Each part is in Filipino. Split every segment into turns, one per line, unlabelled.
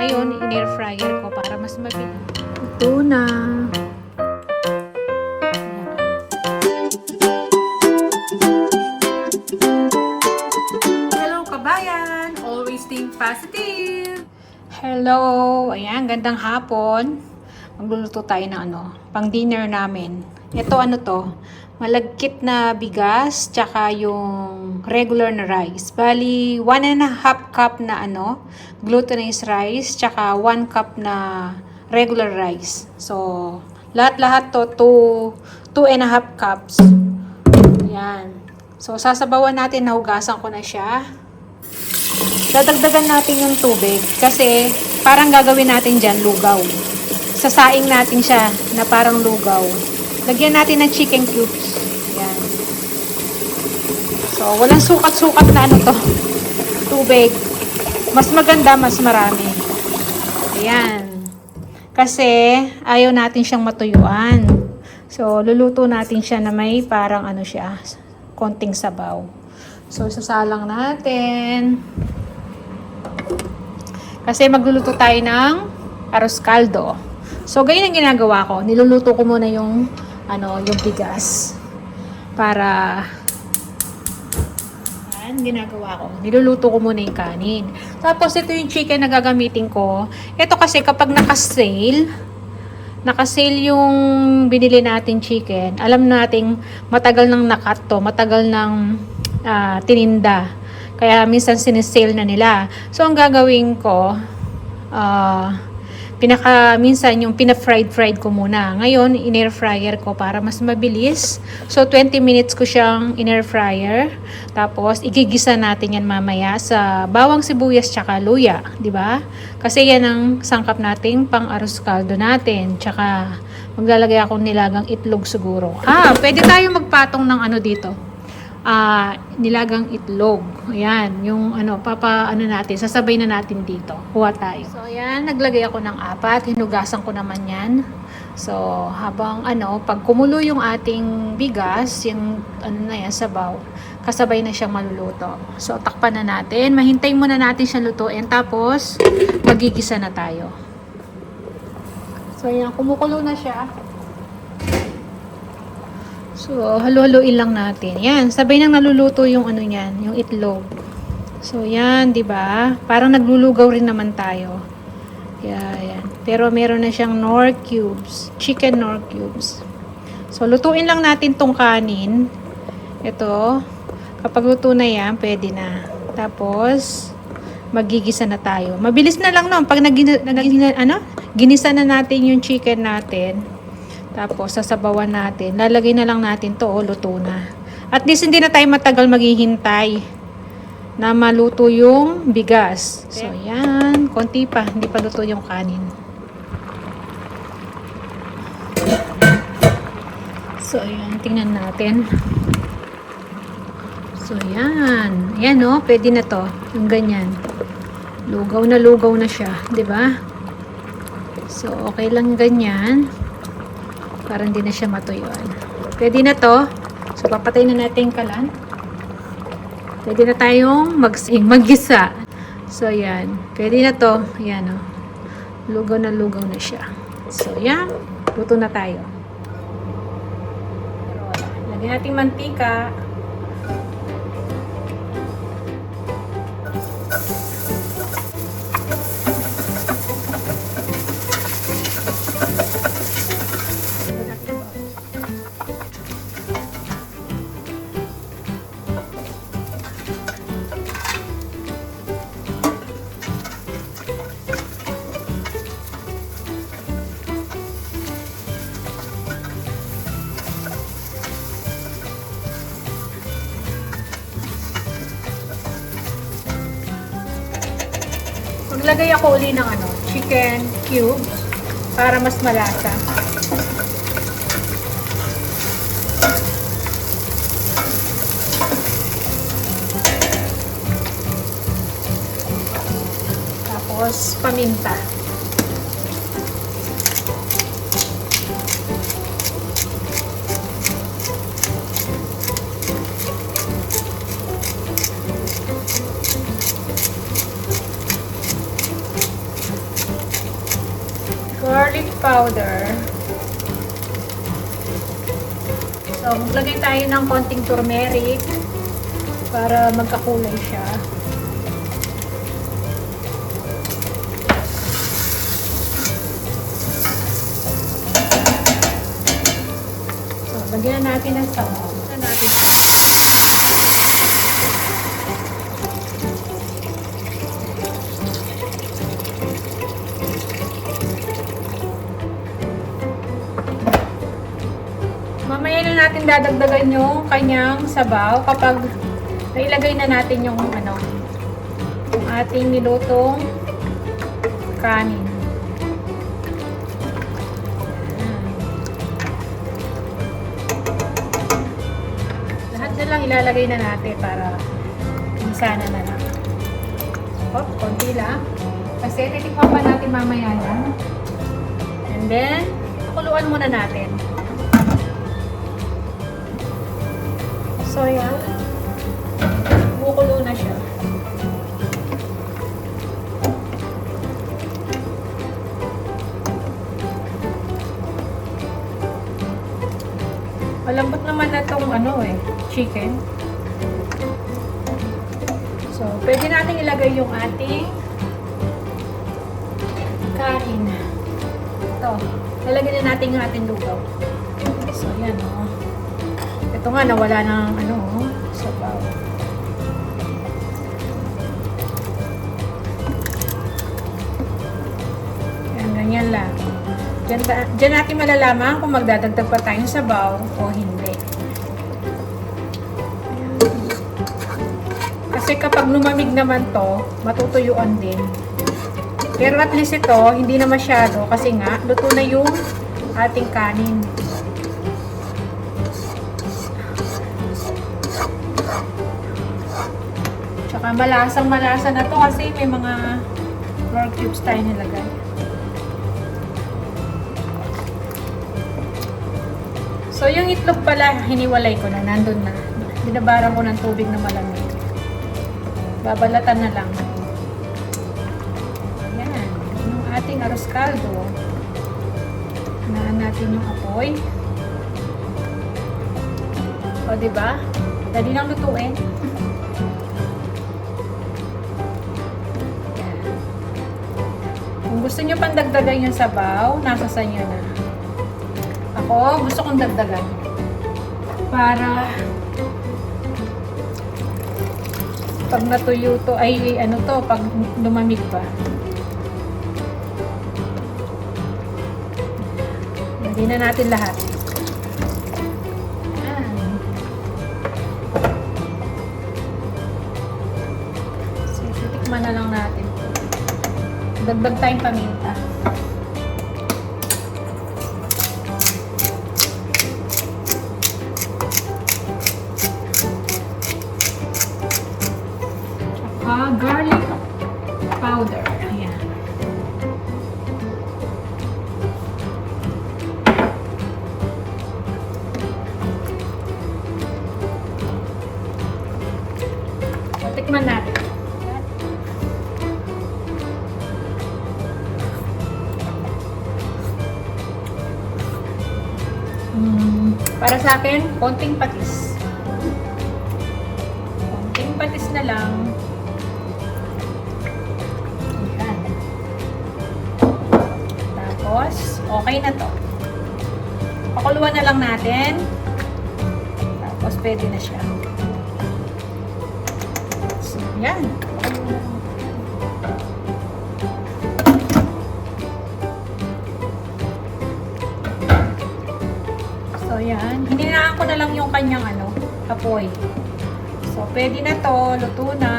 Ngayon, in-air fryer ko para mas mabilis. Ito na.
Hello kabayan! Always think positive!
Hello! Ayan, gandang hapon. Magluluto tayo ng pang dinner namin. Ito to? Malagkit na bigas, tsaka yung regular na rice. Bali, 1.5 cup na glutinous rice, tsaka 1 cup na regular rice. So, lahat-lahat to 2.5 cups. Ayan. So, sasabawan natin, nahugasan ko na siya. Dadagdagan natin yung tubig kasi parang gagawin natin dyan lugaw. Sasaing natin siya na parang lugaw. Lagyan natin ng chicken cubes. Yan. So, walang sukat-sukat na to. Tubig. Mas maganda, mas marami. Ayan. Kasi, ayaw natin siyang matuyuan. So, luluto natin siya na may parang siya, konting sabaw. So, sasalang natin. Kasi magluluto tayo ng arroz caldo. So, ganyan ang ginagawa ko. Niluluto ko muna yung bigas. Para ginagawa ko. Niluluto ko muna yung kanin. Tapos, ito yung chicken na gagamitin ko. Ito kasi kapag nakasale yung binili natin chicken, alam nating matagal nang nakat to, matagal nang tininda. Kaya minsan sinesale na nila. So, ang gagawin ko, minsan yung pina-fried ko muna. Ngayon, in-air fryer ko para mas mabilis. So, 20 minutes ko siyang in-air fryer. Tapos, igigisa natin yan mamaya sa bawang sibuyas tsaka luya. Diba? Kasi yan ang sangkap nating pang arroz caldo natin. Tsaka, maglalagay akong nilagang itlog siguro. Pwede tayo magpatong ng dito. Nilagang itlog. Ayan, yung natin, sasabay na natin dito. Kuha tayo. So, ayan, naglagay ako ng 4. Hinugasan ko naman yan. So, habang pag kumulo yung ating bigas, yung sabaw, kasabay na siyang maluluto. So, takpan na natin. Mahintay muna natin siyang lutuin. Tapos, magigisa na tayo. So, ayan, kumukulo na siya. So, halo-haloin lang natin. Yan, sabay nang naluluto yung niyan, yung itlog. So, yan, 'di ba? Parang naglulugaw rin naman tayo. Yan. Pero meron na siyang Knorr cubes, chicken Knorr cubes. So, lutuin lang natin tong kanin. Ito, kapag luto na yan, pwede na. Tapos, magigisa na tayo. Mabilis na lang pag ginisa na natin yung chicken natin. Tapos, sasabawan natin. Lalagay na lang natin to, luto na. At least, hindi na tayo matagal maghihintay na maluto yung bigas. So, yan. Konti pa. Hindi pa luto yung kanin. So, yan. Tingnan natin. So, yan. Yan, pwede na to. Yung ganyan. Lugaw na siya. 'Di ba? So, okay lang ganyan. Para hindi na siya matuyuan. Pwede na to. So, papatay na natin yung kalan. Pwede na tayong maggisa. So, yan. Pwede na to. Yan, lugaw na siya. So, yan. Luto na tayo. Lagyan natin mantika. Maglagay ako uli ng chicken cubes para mas malasa. Tapos paminta. powder. So, maglagay tayo ng konting turmeric para magkakulay siya. So, lagyan na natin ng sabaw. Lagyan natin. Mamaya na natin dadagdagan yung kanyang sabaw kapag nailagay na natin yung yung ating nilutong kanin. Lahat na lang ilalagay na natin para sana na lang. Konti lang. Kasi titikman pa natin mamaya yan. And then, pakuluan muna natin. So, yan. Bukulo na siya. Malambot naman na itong chicken. So, pwede natin ilagay yung ating kanin. Ito. Lalagyan na natin yung ating lugaw. So, yan o. Ito nga, nawala ng sabaw. Yan, ganyan lang. Diyan natin malalaman kung magdadagdag pa tayong sabaw o hindi. Kasi kapag lumamig naman to, matutuyuan din. Pero at least ito, hindi na masyado kasi nga, luto na yung ating kanin. Tsaka malasang-malasa na to kasi may mga pork cubes tayo nilagay. So, yung itlog pala, hiniwalay ko na. Nandun na. Binabaran ko ng tubig na malamig. Babalatan na lang. Ayan. Yung ating arroz caldo. Hinaan natin yung apoy. O, diba? Dali lang lutuin. Ayan. Kung gusto nyo pang dagdagan yung sabaw, nasa sa inyo na. Ako, gusto kong dagdagan. Para pag natuyo to, pag lumamig pa. Hindi na natin lahat. So, titikman na lang natin. Dagdag tayong paminta. Garlic powder. Ayan. So, tikman natin. Para sa akin, konting patis. Konting patis na lang. Okay na to. Pakuluan na lang natin. Tapos pwede na siya. So, yan. So, yan. Hininaan ko na lang yung kanyang apoy. So, pwede na to. Luto na.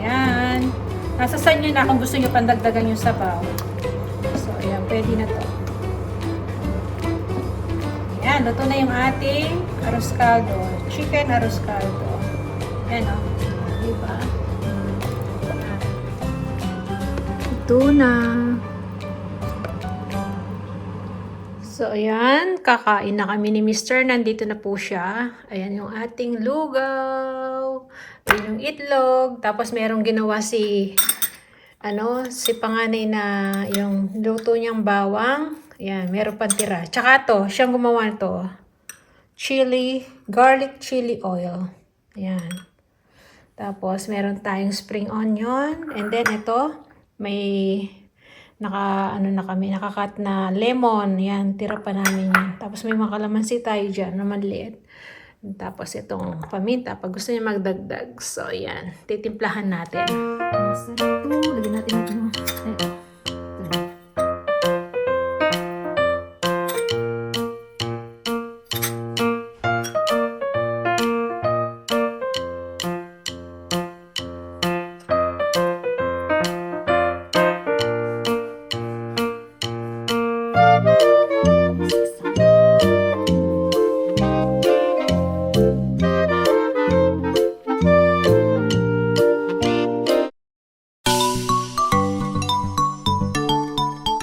Yan. Nasa sa inyo na kung gusto nyo pandagdagan yung sabaw. Ayan, pwede na to. Ayan, luto na yung ating arroz caldo. Chicken arroz caldo. Ayan o. Diba? Ito na. So, ayan. Kakain na kami ni Mr. Nandito na po siya. Ayan yung ating lugaw. Ayan yung itlog. Tapos merong ginawa si si panganay na yung luto niyang bawang. Yan, meron pang tira. Tsaka to, siyang gumawa to. Garlic chili oil. Ayan. Tapos, meron tayong spring onion. And then, ito, may nakakat na lemon. Yan, tira pa namin yan. Tapos, may mga kalamansi tayo dyan na maliit. Tapos, itong paminta. Pag gusto niya magdagdag. So, yan. Titimplahan natin. Masarap to. Lagyan natin ito.